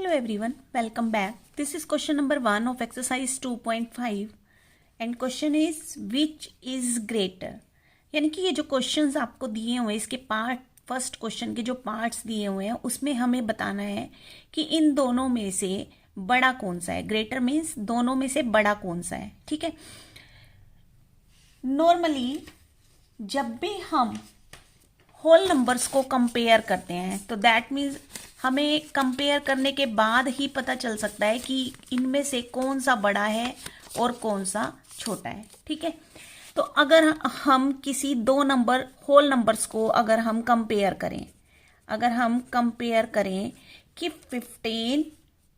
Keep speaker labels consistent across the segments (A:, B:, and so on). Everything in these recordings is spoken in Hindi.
A: Hello everyone, welcome back. This is question number 1 of exercise 2.5 and question is which is greater. यानी कि ये जो क्वेश्चंस आपको दिए हुए हैं इसके पार्ट फर्स्ट क्वेश्चन के जो पार्ट्स दिए हुए हैं उसमें हमें बताना है कि इन दोनों में से बड़ा कौन सा है. ग्रेटर मीन्स दोनों में से बड़ा कौन सा है. ठीक है. नॉर्मली जब भी हम होल नंबर्स को कंपेयर करते हैं तो दैट मीन्स हमें कंपेयर करने के बाद ही पता चल सकता है कि इनमें से कौन सा बड़ा है और कौन सा छोटा है. ठीक है. तो अगर हम किसी दो नंबर होल नंबर्स को अगर हम कंपेयर करें कि 15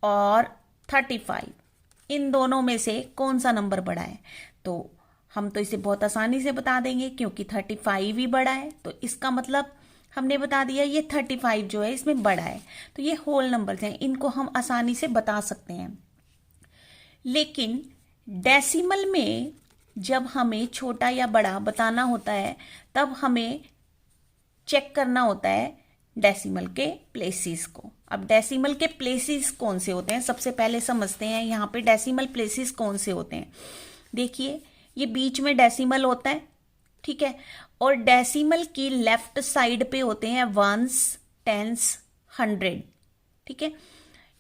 A: और 35 इन दोनों में से कौन सा नंबर बड़ा है, तो हम तो इसे बहुत आसानी से बता देंगे क्योंकि 35 ही बड़ा है. तो इसका मतलब हमने बता दिया ये 35 जो है इसमें बड़ा है. तो ये होल नंबर्स हैं, इनको हम आसानी से बता सकते हैं. लेकिन डेसिमल में जब हमें छोटा या बड़ा बताना होता है तब हमें चेक करना होता है डेसिमल के प्लेसेस को. अब डेसिमल के प्लेसेस कौन से होते हैं सबसे पहले समझते हैं. यहाँ पे डेसिमल प्लेसेस कौन से होते हैं. देखिए ये बीच में डेसिमल होता है. ठीक है. और डेसिमल की लेफ्ट साइड पे होते हैं वंस, टेंस, 100. ठीक है.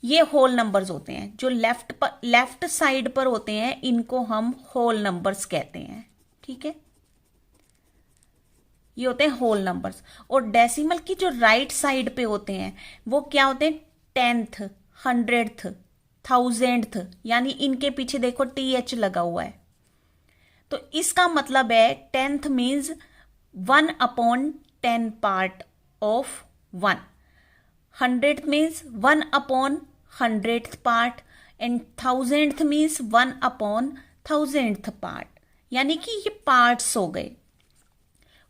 A: ये होल नंबर्स होते हैं. जो लेफ्ट साइड पर होते हैं इनको हम होल नंबर्स कहते हैं. ठीक है. ये होते हैं होल नंबर्स. और डेसिमल की जो राइट साइड पे होते हैं वो क्या होते हैं, 10th, 100th, 1000th. यानी इनके पीछे देखो TH लगा हुआ है. तो इसका मतलब है 10th means 1/10 part of 1. 100th means 1/100th part and 1000th means 1/1000th part. यानी कि ये पार्ट्स हो गए.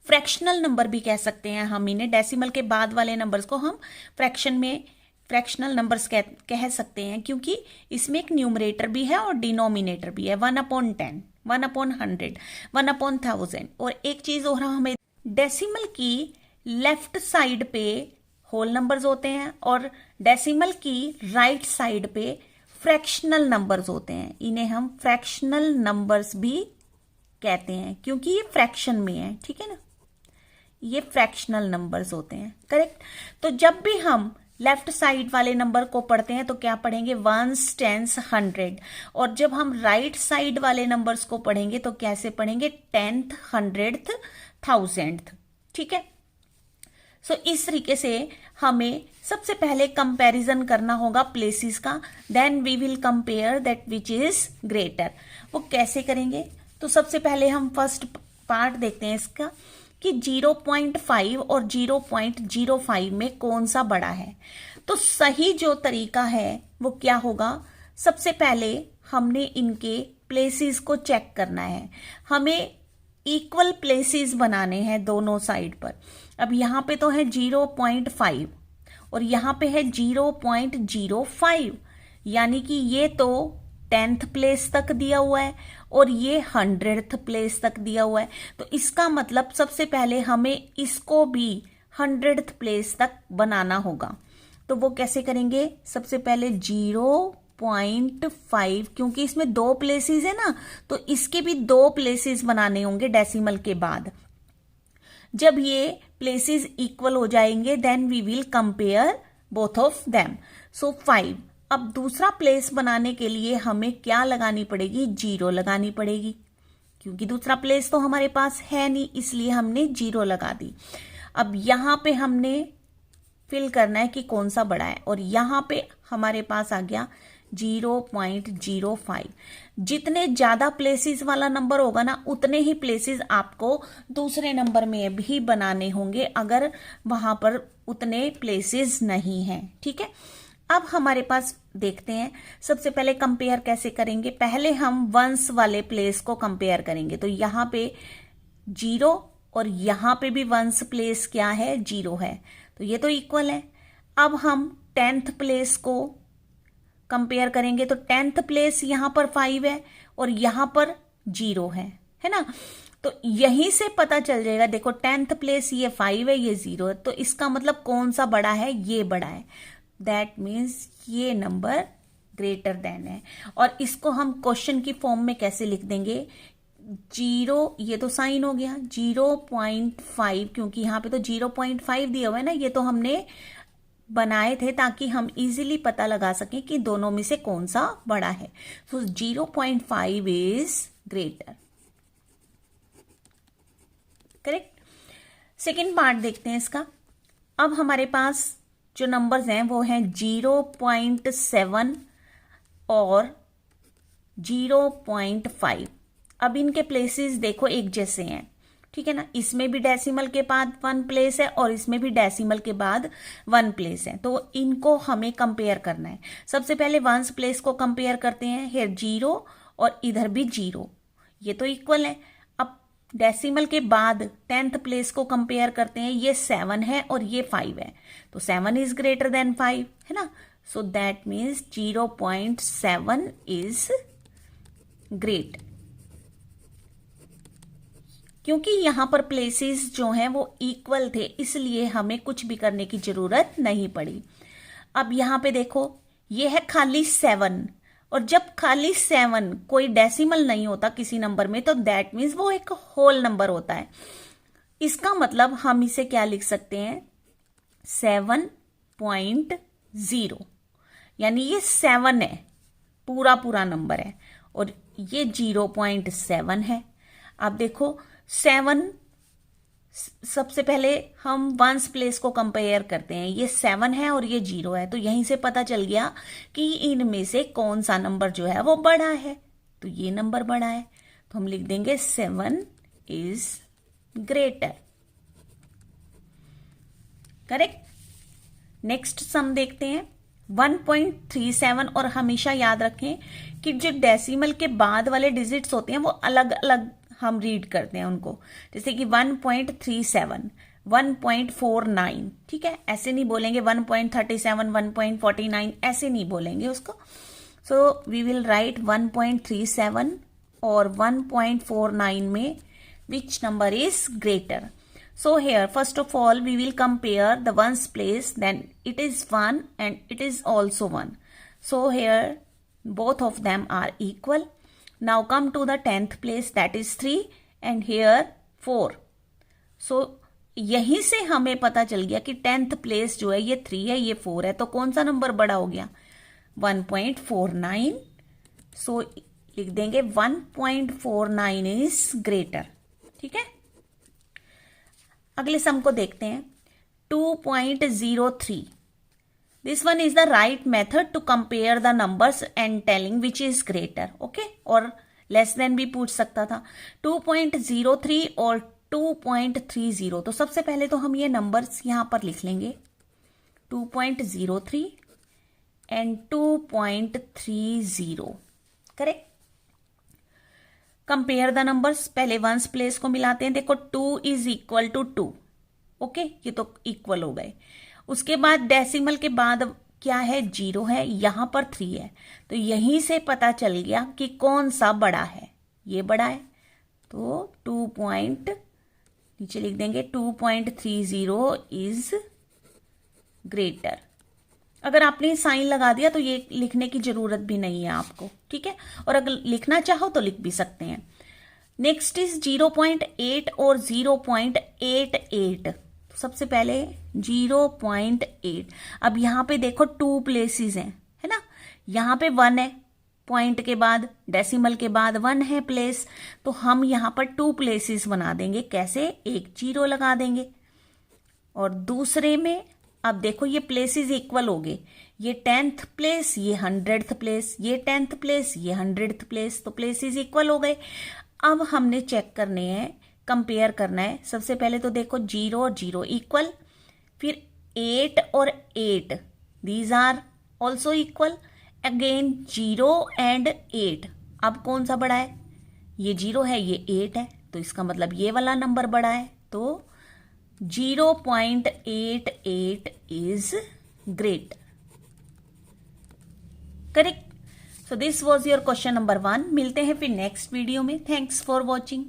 A: फ्रैक्शनल नंबर भी कह सकते हैं हम इन्हें. डेसिमल के बाद वाले नंबर्स को हम फ्रैक्शनल नंबर्स कह सकते हैं क्योंकि इसमें एक न्यूमरेटर भी है और डिनोमिनेटर भी है. 1/10, 1/100, 1/1000. और एक चीज और हमें, डेसिमल की लेफ्ट साइड पे होल नंबर्स होते हैं और डेसिमल की राइट साइड पे फ्रैक्शनल नंबर्स होते हैं. इन्हें हम फ्रैक्शनल नंबर्स भी कहते हैं क्योंकि ये फ्रैक्शन में है. ठीक है ना. ये फ्रैक्शनल नंबर्स होते हैं. करेक्ट. तो जब भी हम लेफ्ट साइड वाले नंबर को पढ़ते हैं तो क्या पढ़ेंगे, वंस, टेंस, 100. और जब हम राइट साइड वाले नंबर्स को पढ़ेंगे तो कैसे पढ़ेंगे, 10th, 100th, 1000th. ठीक है. सो इस तरीके से हमें सबसे पहले कंपैरिजन करना होगा प्लेसेस का. Then we will compare that which is greater. वो कैसे करेंगे, तो सबसे पहले हम फर्स्ट पार्ट देखते हैं इसका कि 0.5 और 0.05 में कौन सा बड़ा है. तो सही जो तरीका है वो क्या होगा, सबसे पहले हमने इनके प्लेसेस को चेक करना है. हमें इक्वल प्लेसेस बनाने हैं दोनों साइड पर. अब यहाँ पे तो है 0.5 और यहाँ पे है 0.05. यानी कि ये तो 10th प्लेस तक दिया हुआ है और ये 100th प्लेस तक दिया हुआ है. तो इसका मतलब सबसे पहले हमें इसको भी 100th प्लेस तक बनाना होगा. तो वो कैसे करेंगे, सबसे पहले 0.5 क्योंकि इसमें दो प्लेसेस है ना तो इसके भी दो प्लेसेस बनाने होंगे डेसिमल के बाद. जब ये प्लेसेस इक्वल हो जाएंगे then we will compare both of them. So 5. अब दूसरा प्लेस बनाने के लिए हमें क्या लगानी पड़ेगी, 0 लगानी पड़ेगी क्योंकि दूसरा प्लेस तो हमारे पास है नहीं, इसलिए हमने 0 लगा दी. अब यहाँ पे हमने फिल करना है कि कौन सा बड़ा है और यहाँ पे हमारे पास आ गया 0.05. जितने ज्यादा प्लेसेस वाला नंबर होगा ना उतने ही प्लेसेस आपको दूसरे नंबर में भी बनाने होंगे अगर वहां पर उतने प्लेसेस नहीं हैं. ठीक है. अब हमारे पास देखते हैं सबसे पहले कंपेयर कैसे करेंगे. पहले हम वंस वाले प्लेस को कंपेयर करेंगे. तो यहाँ पे 0 और यहाँ पे भी वंस प्लेस क्या है, 0 है. तो ये तो इक्वल है. अब हम 10th प्लेस को कंपेयर करेंगे तो 10th प्लेस यहाँ पर 5 है और यहाँ पर 0 है ना. तो यहीं से पता चल जाएगा. देखो 10th प्लेस ये 5 है, ये 0 है. तो इसका मतलब कौन सा बड़ा है, ये बड़ा है. दैट मीन्स ये नंबर ग्रेटर देन है। और इसको हम क्वेश्चन की फॉर्म में कैसे लिख देंगे, 0, ये तो साइन हो गया 0.5, क्योंकि यहाँ पे तो 0.5 दिया हुआ है ना, ये तो हमने बनाए थे ताकि हम इजीली पता लगा सकें कि दोनों में से कौन सा बड़ा है। सो 0.5 is greater, correct. Second part देखते हैं इसका। अब हमारे पास जो नंबर्स हैं वो हैं 0.7 और 0.5। अब इनके प्लेसेस देखो एक जैसे हैं, ठीक है ना। इसमें भी डेसिमल के बाद 1 प्लेस है और इसमें भी डेसिमल के बाद 1 प्लेस है, तो इनको हमें कंपेयर करना है। सबसे पहले 1 प्लेस को कंपेयर करते हैं। हेयर 0 और इधर भी 0, ये तो इक्वल है। अब डेसिमल के बाद 10th प्लेस को कंपेयर करते हैं। ये 7 है और ये 5 है, तो 7 इज ग्रेटर देन 5, है ना। So that means 0.7 is great. क्योंकि यहां पर प्लेसेस जो हैं वो इक्वल थे, इसलिए हमें कुछ भी करने की जरूरत नहीं पड़ी। अब यहां पे देखो, ये है खाली 7, और जब खाली 7 कोई डेसिमल नहीं होता किसी नंबर में, तो दैट मीन्स वो एक होल नंबर होता है। इसका मतलब हम इसे क्या लिख सकते हैं, 7.0, यानी ये 7 है, पूरा नंबर है, और ये 0.7 है। अब देखो 7, सबसे पहले हम 1 प्लेस को कंपेयर करते हैं। ये 7 है और ये 0 है, तो यहीं से पता चल गया कि इनमें से कौन सा नंबर जो है वो बड़ा है, तो ये नंबर बड़ा है, तो हम लिख देंगे 7 is greater, correct. Next sum देखते हैं 1.37, और हमेशा याद रखें कि जो डेसिमल के बाद वाले डिजिट्स होते हैं वो अलग अलग हम रीड करते हैं उनको। जैसे कि 1.37, 1.49, ठीक है, ऐसे नहीं बोलेंगे 1.37, 1.49, ऐसे नहीं बोलेंगे उसको। सो वी विल राइट 1.37 और 1.49 में which number is greater. So here first of all we will compare the 1's place, then it is 1 and it is also 1. So here both of them are equal. Now come to the 10th place, that is 3 and here 4. So यहीं से हमें पता चल गया कि 10th place जो है ये 3 है, ये 4 है, तो कौन सा नंबर बड़ा हो गया, 1.49. So लिख देंगे 1.49 is greater, ठीक है। अगले सम को देखते हैं 2.03. This one is the right method to compare the numbers and telling which is greater, okay, और लेस देन भी पूछ सकता था। 2.03 और 2.30, तो सबसे पहले तो हम ये नंबर्स यहां पर लिख लेंगे, 2.03 and 2.30, correct. Compare the numbers, पहले 1's प्लेस को मिलाते हैं। देखो 2 इज इक्वल टू 2, ओके, ये तो इक्वल हो गए। उसके बाद डेसिमल के बाद क्या है, 0 है, यहां पर 3 है, तो यहीं से पता चल गया कि कौन सा बड़ा है, ये बड़ा है, तो 2 नीचे लिख देंगे 2.30 इज ग्रेटर। अगर आपने साइन लगा दिया तो ये लिखने की जरूरत भी नहीं है आपको, ठीक है, और अगर लिखना चाहो तो लिख भी सकते हैं। नेक्स्ट इज 0.8 और 0.88। तो सबसे पहले 0.8। अब यहां पे देखो 2 प्लेसेस हैं, है ना, यहां पे 1 है, पॉइंट के बाद डेसिमल के बाद 1 है प्लेस, तो हम यहां पर 2 प्लेसेस बना देंगे। कैसे, एक 0 लगा देंगे, और दूसरे में अब देखो ये प्लेसेस इक्वल हो गए, ये 10th प्लेस, ये 100th प्लेस, ये 10th प्लेस, ये 100th प्लेस, तो प्लेसेस इक्वल हो गए। अब हमने चेक करने हैं, कंपेयर करना है। सबसे पहले तो देखो 0 और 0 इक्वल, फिर 8 और 8 these are also equal, again 0 and 8। अब कौन सा बड़ा है, ये 0 है, ये 8 है, तो इसका मतलब ये वाला नंबर बड़ा है, तो 0.88 is greater, correct. So this was your question number 1. मिलते हैं फिर नेक्स्ट वीडियो में। Thanks for watching.